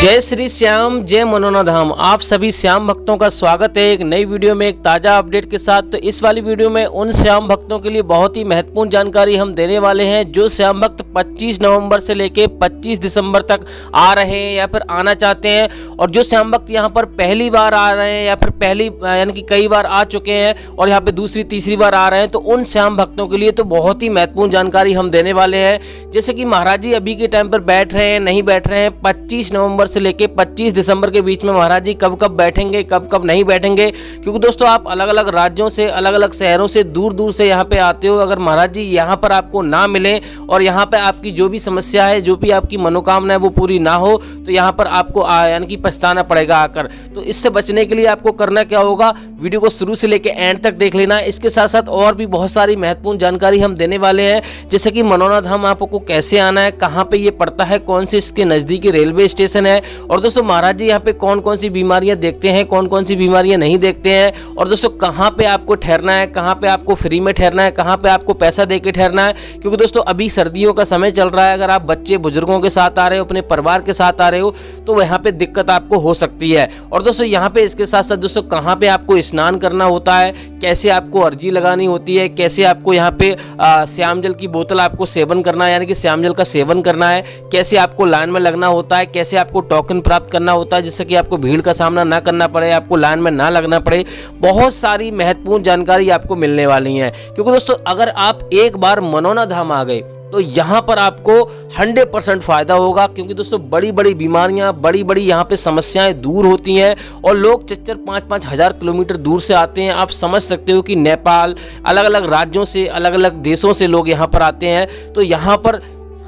जय श्री श्याम, जय मनोना धाम। आप सभी श्याम भक्तों का स्वागत है एक नई वीडियो में एक ताज़ा अपडेट के साथ। तो इस वाली वीडियो में उन श्याम भक्तों के लिए बहुत ही महत्वपूर्ण जानकारी हम देने वाले हैं जो श्याम भक्त 25 नवंबर से लेके 25 दिसंबर तक आ रहे हैं या फिर आना चाहते हैं, और जो श्याम भक्त यहाँ पर पहली बार आ रहे हैं या फिर पहली यानी कि कई बार आ चुके हैं और यहाँ पे दूसरी तीसरी बार आ रहे हैं, तो उन श्याम भक्तों के लिए तो बहुत ही महत्वपूर्ण जानकारी हम देने वाले हैं। जैसे कि महाराज जी अभी के टाइम पर बैठ रहे हैं, नहीं बैठ रहे हैं, 25 नवंबर से लेके 25 दिसंबर के बीच में महाराज जी कब कब बैठेंगे, कब कब नहीं बैठेंगे। क्योंकि दोस्तों आप अलग अलग राज्यों से, अलग अलग शहरों से, दूर दूर से यहाँ पे आते हो। अगर महाराज जी यहाँ पर आपको ना मिले और यहाँ पे आपकी जो भी समस्या है, जो भी आपकी मनोकामना है वो पूरी ना हो, तो यहाँ पर आपको यानी कि पछताना पड़ेगा आकर। तो इससे बचने के लिए आपको करना क्या होगा, वीडियो को शुरू से लेकर एंड तक देख लेना। इसके साथ साथ और भी बहुत सारी महत्वपूर्ण जानकारी हम देने वाले हैं, जैसे कि मनोना धाम आपको कैसे आना है, कहाँ पे ये पड़ता है, कौन से इसके नज़दीकी रेलवे स्टेशन है, और दोस्तों महाराज जी यहाँ पे कौन कौन सी बीमारियां देखते हैं, कौन कौन सी बीमारियां नहीं देखते हैं, और दोस्तों कहाँ पे आपको ठहरना है, कहाँ पे आपको फ्री में ठहरना है, कहाँ पे आपको पैसा दे के ठहरना है। क्योंकि दोस्तों अभी सर्दियों का समय चल रहा है, अगर आप बच्चे बुजुर्गों के साथ आ रहे हो, अपने परिवार के साथ आ रहे हो, तो यहाँ पे दिक्कत आपको हो सकती है। और दोस्तों यहाँ पे इसके साथ साथ दोस्तों कहाँ पे आपको स्नान करना होता है, कैसे आपको अर्जी लगानी होती है, कैसे आपको यहाँ पे श्याम जल की बोतल आपको सेवन करना है, यानी कि श्याम जल का सेवन करना है, कैसे आपको लाइन में लगना होता है, कैसे आपको टोकन प्राप्त करना होता है जिससे कि आपको भीड़ का सामना ना करना पड़े, आपको लाइन में ना लगना पड़े। बहुत सारी महत्वपूर्ण जानकारी आपको मिलने वाली है। क्योंकि दोस्तों अगर आप एक बार मनोना धाम आ गए तो यहाँ पर आपको 100% फायदा होगा। क्योंकि दोस्तों बड़ी बड़ी बीमारियां, बड़ी बड़ी यहाँ पे समस्याएं दूर होती हैं, और लोग 4-5 हज़ार किलोमीटर दूर से आते हैं। आप समझ सकते हो कि नेपाल, अलग अलग राज्यों से, अलग अलग देशों से लोग यहाँ पर आते हैं। तो यहाँ पर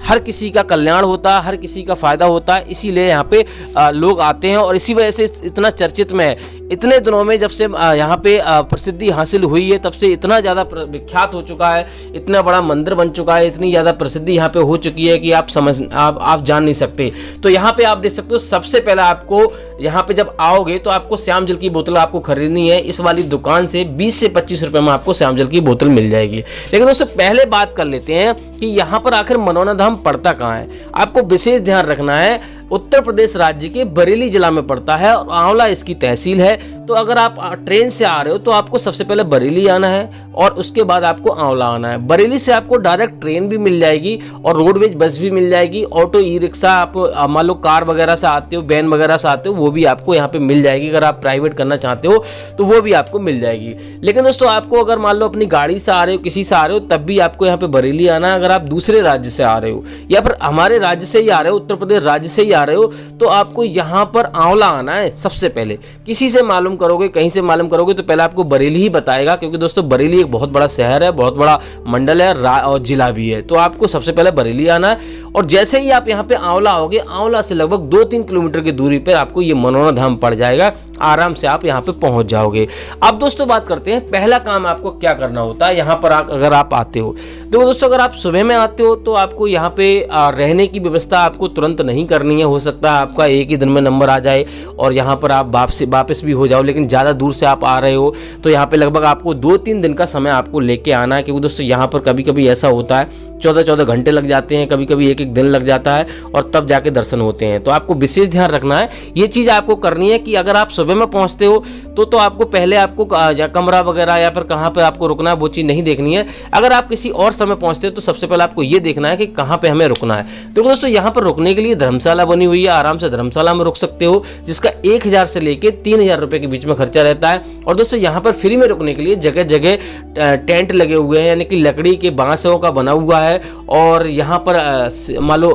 हर किसी का कल्याण होता है, हर किसी का फायदा होता है, इसीलिए यहाँ पे लोग आते हैं, और इसी वजह से इतना चर्चित में है। इतने दिनों में जब से यहाँ पे प्रसिद्धि हासिल हुई है, तब से इतना ज़्यादा विख्यात हो चुका है, इतना बड़ा मंदिर बन चुका है, इतनी ज़्यादा प्रसिद्धि यहाँ पे हो चुकी है कि आप जान नहीं सकते। तो यहाँ पे आप देख सकते हो, सबसे पहले आपको यहाँ पे जब आओगे तो आपको श्याम जल की बोतल आपको खरीदनी है। इस वाली दुकान से 20 से 25 रुपये में आपको श्याम जल की बोतल मिल जाएगी। लेकिन दोस्तों पहले बात कर लेते हैं कि यहाँ पर आखिर मनोना धाम पड़ता कहाँ है। आपको विशेष ध्यान रखना है, उत्तर प्रदेश राज्य के बरेली जिला में पड़ता है और आंवला इसकी तहसील है। तो अगर आप ट्रेन से आ रहे हो तो आपको सबसे पहले बरेली आना है और उसके बाद आपको आंवला आना है। बरेली से आपको डायरेक्ट ट्रेन भी मिल जाएगी और रोडवेज बस भी मिल जाएगी। ऑटो, ई रिक्शा, आप मान लो कार वगैरह से आते हो, वैन वगैरह से आते हो, वो भी आपको यहाँ पे मिल जाएगी। अगर आप प्राइवेट करना चाहते हो तो वो भी आपको मिल जाएगी। लेकिन दोस्तों आपको अगर मान लो अपनी गाड़ी से आ रहे हो, किसी से आ रहे हो, तब भी आपको यहाँ पे बरेली आना है। अगर आप दूसरे राज्य से आ रहे हो या फिर हमारे राज्य से ही आ रहे हो, उत्तर प्रदेश राज्य से ही आ रहे हो, तो आपको यहाँ पर आंवला आना है। सबसे पहले किसी से मालूम करोगे, कहीं से मालूम करोगे, तो पहले आपको बरेली ही बताएगा। क्योंकि दोस्तों बरेली एक बहुत बड़ा शहर है, बहुत बड़ा मंडल है और जिला भी है। तो आपको सबसे पहले बरेली आना है, और जैसे ही आप यहाँ पे आंवला आओगे, आंवला से लगभग 2-3 किलोमीटर की दूरी पर आपको ये मनोना धाम पड़ जाएगा। आराम से आप यहाँ पे पहुंच जाओगे। अब दोस्तों बात करते हैं पहला काम आपको क्या करना होता है यहाँ पर अगर आप आते हो। तो दोस्तों अगर आप सुबह में आते हो तो आपको यहाँ पे रहने की व्यवस्था आपको तुरंत नहीं करनी है। हो सकता है आपका एक ही दिन में नंबर आ जाए और यहाँ पर आप वापस भी हो जाओ। लेकिन ज़्यादा दूर से आप आ रहे हो तो यहाँ पे लगभग आपको 2-3 दिन का समय आपको लेके आना है। क्योंकि दोस्तों यहाँ पर कभी कभी ऐसा होता है 14-14 घंटे लग जाते हैं, कभी कभी 1-1 दिन लग जाता है, और तब जाके दर्शन होते हैं। तो आपको विशेष ध्यान रखना है, ये चीज़ आपको करनी है कि अगर आप सुबह में पहुंचते हो तो आपको पहले आपको कमरा वगैरह या फिर कहाँ पे आपको रुकना है वो चीज़ नहीं देखनी है। अगर आप किसी और समय पहुंचते हो तो सबसे पहले आपको ये देखना है कि कहाँ पे हमें रुकना है। तो दोस्तों यहाँ पर रुकने के लिए धर्मशाला बनी हुई है, आराम से धर्मशाला में रुक सकते हो, जिसका 1000 से लेके 3000 रुपये के बीच में खर्चा रहता है। और दोस्तों यहाँ पर फ्री में रुकने के लिए जगह जगह टेंट लगे हुए हैं, यानी कि लकड़ी के बांसों का बना हुआ है, और यहाँ पर मान लो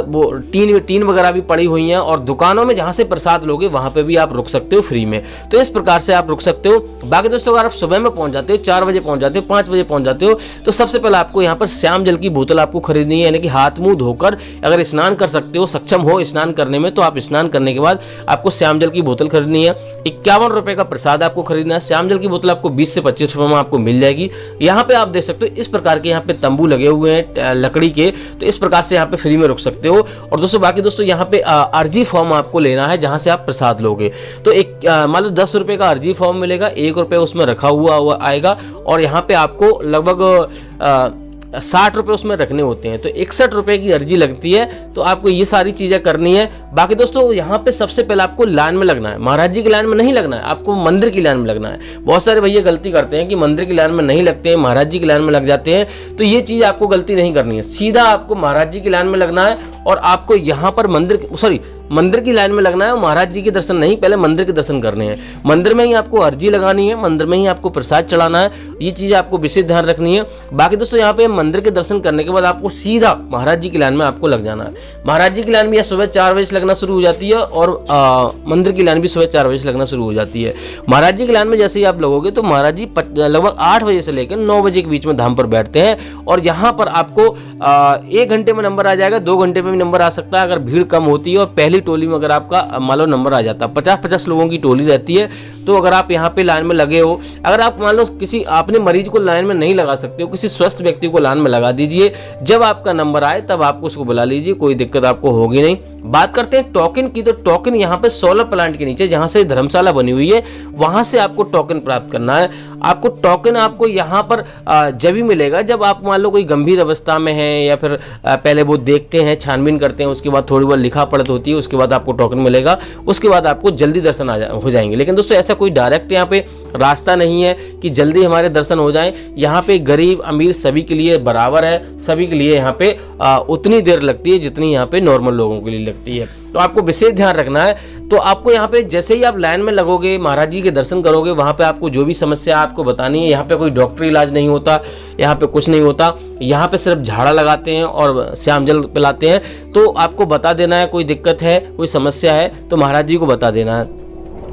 वो टीन वगैरह भी पड़ी हुई हैं, और दुकानों में जहाँ से प्रसाद लोगे वहाँ पे भी आप रुक सकते हो फ्री में। तो इस प्रकार से आप रुक सकते हो। बाकी दोस्तों अगर आप सुबह में पहुँच जाते हो, 4 बजे पहुँच जाते हो, 5 बजे पहुँच जाते हो, तो सबसे पहले आपको यहाँ पर श्याम जल की बोतल आपको खरीदनी है। यानी कि हाथ मुँह धोकर अगर स्नान कर सकते हो, सक्षम हो स्नान करने में, तो आप स्नान करने के बाद आपको श्याम जल की बोतल खरीदनी है। 51 रुपये का प्रसाद आपको खरीदना है। श्याम जल की बोतल आपको 20 से 25 रुपये में आपको मिल जाएगी। यहाँ पे आप देख सकते हो इस प्रकार के यहाँ पे तंबू लगे हुए हैं लकड़ी के, तो इस प्रकार से यहाँ पे फ्री में रुक सकते हो। और दोस्तों बाकी दोस्तों यहाँ पे अर्जी फॉर्म आपको लेना है जहाँ से आप प्रसाद लोगे। तो एक मान लो 10 रुपये का अर्जी फॉर्म मिलेगा, 1 रुपये उसमें रखा हुआ आएगा, और यहाँ पे आपको लगभग 60 रुपये उसमें रखने होते हैं, तो 61 रुपये की अर्जी लगती है। तो आपको ये सारी चीज़ें करनी है। बाकी दोस्तों यहाँ पे सबसे पहले आपको लाइन में लगना है, महाराज जी की लाइन में नहीं लगना है, आपको मंदिर की लाइन में लगना है। बहुत सारे भैया गलती करते हैं कि मंदिर की लाइन में नहीं लगते हैं, महाराज जी की लाइन में लग जाते हैं। तो ये चीज़ आपको गलती नहीं करनी है, सीधा आपको महाराज जी की लाइन में लगना है और आपको यहाँ पर मंदिर की लाइन में लगना है। महाराज जी के दर्शन नहीं, पहले मंदिर के दर्शन करने हैं। मंदिर में ही आपको अर्जी लगानी है, मंदिर में ही आपको प्रसाद चढ़ाना है। ये चीज़ आपको विशेष ध्यान रखनी है। बाकी दोस्तों यहाँ पे मंदिर के दर्शन करने के बाद आपको सीधा महाराज जी की लाइन में आपको लग जाना है। महाराज जी की लाइन भी सुबह 4 बजे से लगना शुरू हो जाती है और मंदिर की लाइन भी सुबह 4 बजे से लगना शुरू हो जाती है। महाराज जी की लाइन में जैसे ही आप लगोगे तो महाराज जी लगभग 8 बजे से लेकर 9 बजे के बीच में धाम पर बैठते हैं और यहाँ पर आपको 1 घंटे में नंबर आ जाएगा, 2 घंटे में भी नंबर आ सकता है अगर भीड़ कम होती है। और पहली टोली में अगर आपका मान लो नंबर आ जाता है, 50-50 लोगों की टोली रहती है। तो अगर आप यहाँ पे लाइन में लगे हो, अगर आप मान लो किसी आपने मरीज को लाइन में नहीं लगा सकते हो, किसी स्वस्थ व्यक्ति को लाइन में लगा दीजिए। जब आपका नंबर आए तब आप उसको बुला लीजिए, कोई दिक्कत आपको होगी नहीं। बात करते हैं टोकन की, तो टोकन यहाँ पे सोलर प्लांट के नीचे जहाँ से धर्मशाला बनी हुई है वहां से आपको टोकन प्राप्त करना है। आपको टोकन आपको यहाँ पर जब ही मिलेगा जब आप मान लो कोई गंभीर अवस्था में है या फिर पहले वो देखते हैं, छानबीन करते हैं, उसके बाद थोड़ी बहुत लिखा पढ़त होती है, उसके बाद आपको टोकन मिलेगा, उसके बाद आपको जल्दी दर्शन हो जाएंगे। लेकिन दोस्तों ऐसा कोई डायरेक्ट यहाँ पे रास्ता नहीं है कि जल्दी हमारे दर्शन हो जाएं। यहाँ पे गरीब अमीर सभी के लिए बराबर है, सभी के लिए यहाँ पे उतनी देर लगती है जितनी यहाँ पे नॉर्मल लोगों के लिए लगती है। तो आपको विशेष ध्यान रखना है। तो आपको यहाँ पे जैसे ही आप लाइन में लगोगे, महाराज जी के दर्शन करोगे, वहाँ पे आपको जो भी समस्या आपको बतानी है। यहाँ पे कोई डॉक्टरी इलाज नहीं होता, यहाँ पे कुछ नहीं होता, यहाँ पे सिर्फ झाड़ा लगाते हैं और श्याम जल पिलाते हैं। तो आपको बता देना है, कोई दिक्कत है, कोई समस्या है तो महाराज जी को बता देना है।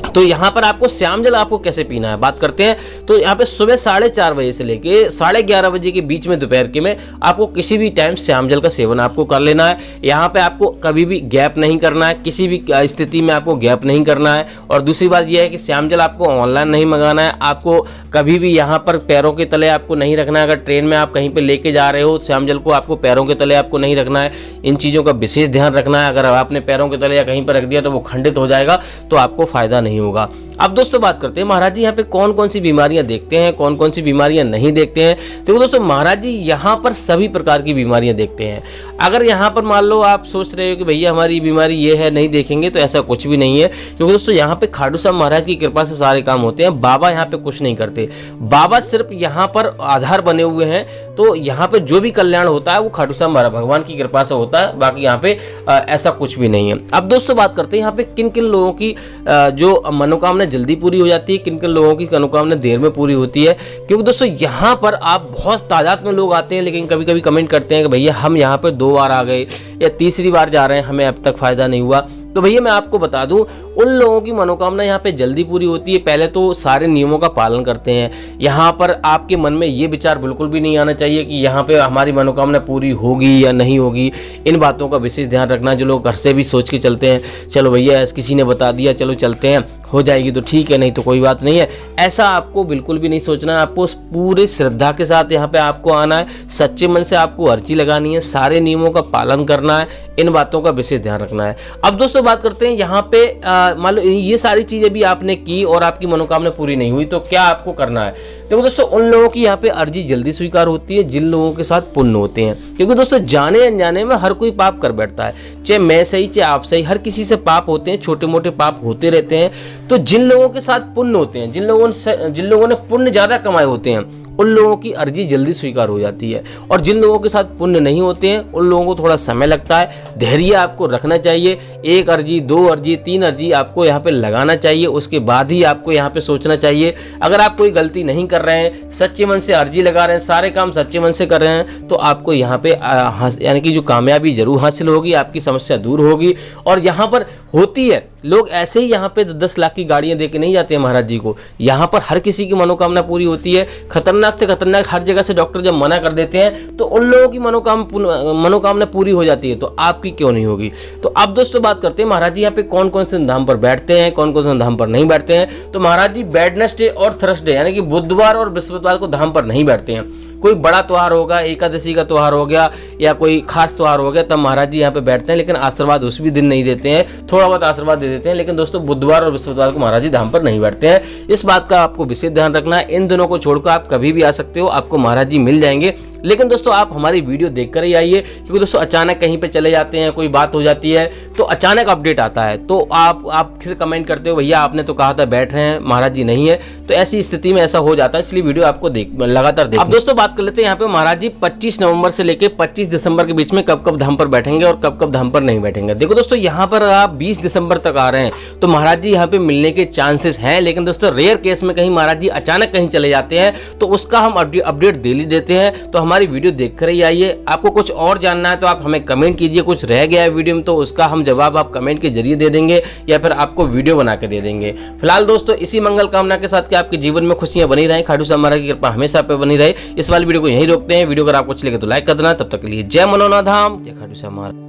तो यहाँ पर आपको श्याम जल आपको कैसे पीना है बात करते हैं। तो यहाँ पे सुबह 4:30 बजे से लेके 11:30 बजे के बीच में दोपहर के में आपको किसी भी टाइम श्याम जल का सेवन आपको कर लेना है। यहाँ पे आपको कभी भी गैप नहीं करना है, किसी भी स्थिति में आपको गैप नहीं करना है। और दूसरी बात यह है कि श्याम जल आपको ऑनलाइन नहीं मंगाना है, आपको कभी भी यहाँ पर पैरों के तले आपको नहीं रखना है। अगर ट्रेन में आप कहीं पर लेके जा रहे हो श्याम जल को, आपको पैरों के तले आपको नहीं रखना है। इन चीज़ों का विशेष ध्यान रखना है। अगर आपने पैरों के तले या कहीं पर रख दिया तो वो खंडित हो जाएगा, तो आपको फायदा नहीं होगा। अब दोस्तों बात करते हैं महाराज जी यहाँ पे कौन कौन सी बीमारियां देखते हैं, कौन कौन सी बीमारियां नहीं देखते हैं। देखो दोस्तों महाराज जी यहाँ पर सभी प्रकार की बीमारियां देखते हैं। अगर यहाँ पर मान लो आप सोच रहे हो कि भैया हमारी बीमारी ये है नहीं देखेंगे, तो ऐसा कुछ भी नहीं है। क्योंकि दोस्तों यहाँ पे खाटू श्याम महाराज की कृपा से सारे काम होते हैं। बाबा यहाँ पे कुछ नहीं करते, बाबा सिर्फ यहाँ पर आधार बने हुए हैं। तो यहाँ पे जो भी कल्याण होता है वो खाटू श्याम भगवान की कृपा से होता है, बाकी यहाँ पे ऐसा कुछ भी नहीं है। अब दोस्तों बात करते हैं यहाँ पे किन किन लोगों की जो मनोकामना जल्दी पूरी हो जाती है, किन किन लोगों की मनोकामना देर में पूरी होती है। क्योंकि दोस्तों यहाँ पर आप बहुत तादाद में लोग आते हैं, लेकिन कभी कभी कमेंट करते हैं कि भैया हम यहाँ पे 2 बार आ गए या तीसरी बार जा रहे हैं, हमें अब तक फायदा नहीं हुआ। तो भैया मैं आपको बता दूं, उन लोगों की मनोकामना यहाँ पे जल्दी पूरी होती है। पहले तो सारे नियमों का पालन करते हैं। यहाँ पर आपके मन में ये विचार बिल्कुल भी नहीं आना चाहिए कि यहाँ पे हमारी मनोकामना पूरी होगी या नहीं होगी। इन बातों का विशेष ध्यान रखना। जो लोग घर से भी सोच के चलते हैं, चलो भैया किसी ने बता दिया, चलो चलते हैं, हो जाएगी तो ठीक है, नहीं तो कोई बात नहीं है, ऐसा आपको बिल्कुल भी नहीं सोचना है। आपको पूरे श्रद्धा के साथ यहाँ पे आपको आना है, सच्चे मन से आपको अर्जी लगानी है, सारे नियमों का पालन करना है, इन बातों का विशेष ध्यान रखना है। अब दोस्तों बात करते हैं यहाँ पे मान लो ये सारी चीजें भी आपने की और आपकी मनोकामना पूरी नहीं हुई, तो क्या आपको करना है। देखो दोस्तों उन लोगों की यहाँ पे अर्जी जल्दी स्वीकार होती है जिन लोगों के साथ पुण्य होते हैं। क्योंकि दोस्तों जाने अनजाने में हर कोई पाप कर बैठता है, चाहे मैं सही चाहे आप सही, हर किसी से पाप होते हैं, छोटे मोटे पाप होते रहते हैं। तो जिन लोगों के साथ पुण्य होते हैं, जिन लोगों ने पुण्य ज्यादा कमाए होते हैं, उन लोगों की अर्जी जल्दी स्वीकार हो जाती है। और जिन लोगों के साथ पुण्य नहीं होते हैं उन लोगों को थोड़ा समय लगता है। धैर्य आपको रखना चाहिए। 1 अर्जी 2 अर्जी 3 अर्जी आपको यहाँ पे लगाना चाहिए, उसके बाद ही आपको यहाँ पे सोचना चाहिए। अगर आप कोई गलती नहीं कर रहे हैं, सच्चे मन से अर्जी लगा रहे हैं, सारे काम सच्चे मन से कर रहे हैं, तो आपको यहाँ पे यानी कि जो कामयाबी जरूर हासिल होगी, आपकी समस्या दूर होगी। और यहाँ पर होती है, लोग ऐसे ही यहाँ पे 10 लाख की गाड़ियां दे के नहीं जाते हैं महाराज जी को। यहाँ पर हर किसी की मनोकामना पूरी होती है। खतरनाक से खतरनाक हर जगह से डॉक्टर जब मना कर देते हैं तो उन लोगों की मनोकामना पूरी हो जाती है, तो आपकी क्यों नहीं होगी। तो अब दोस्तों बात करते हैं महाराज जी यहाँ पे कौन कौन से धाम पर बैठते हैं, कौन कौन से धाम पर नहीं बैठते हैं। तो महाराज जी वेडनेसडे और थर्सडे यानी कि बुधवार और बृहस्पतिवार को धाम पर नहीं बैठते हैं। कोई बड़ा त्यौहार होगा, एकादशी का त्यौहार हो गया या कोई खास त्यौहार हो गया, तब महाराज जी यहाँ पे बैठते हैं। लेकिन आशीर्वाद उस भी दिन नहीं देते हैं, थोड़ा बहुत आशीर्वाद दे देते हैं। लेकिन दोस्तों बुधवार और बृहस्पतिवार को महाराज जी धाम पर नहीं बैठते हैं। इस बात का आपको विशेष ध्यान रखना है। इन दिनों को छोड़कर आप कभी भी आ सकते हो, आपको महाराज जी मिल जाएंगे। लेकिन दोस्तों आप हमारी वीडियो देखकर ही आइए, क्योंकि दोस्तों अचानक कहीं पे चले जाते हैं, कोई बात हो जाती है तो अचानक अपडेट आता है, तो आप फिर कमेंट करते हो भैया आपने तो कहा था बैठ रहे हैं, महाराज जी नहीं है, तो ऐसी स्थिति में ऐसा हो जाता है, इसलिए वीडियो आपको लगातार देखिए। अब दोस्तों बात कर लेते हैं यहाँ पे महाराज जी 25 नवंबर से लेके 25 दिसंबर के बीच में कब कब धाम पर बैठेंगे और कब कब धाम पर नहीं बैठेंगे। देखो दोस्तों यहाँ पर आप 20 दिसंबर तक आ रहे हैं तो महाराज जी यहाँ पे मिलने के चांसेस हैं, लेकिन दोस्तों रेयर केस में कहीं महाराज जी अचानक कहीं चले जाते हैं तो उसका हम अपडेट डेली देते हैं, तो हमारी वीडियो देखकर ही आइए। आपको कुछ और जानना है तो आप हमें कमेंट कीजिए, कुछ रह गया है वीडियो में तो उसका हम जवाब आप कमेंट के जरिए दे देंगे या फिर आपको वीडियो बना के दे देंगे। फिलहाल दोस्तों इसी मंगल कामना के साथ कि आपके जीवन में खुशियां बनी रहें, खाटू श्याम महाराज की कृपा हमेशा पे बनी रहे, इस वाली वीडियो को यहीं रोकते हैं। वीडियो अगर आपको अच्छी लगे तो लाइक कर देना। तब तक के लिए जय मनोनाथ धाम, जय खाटू श्याम महाराज।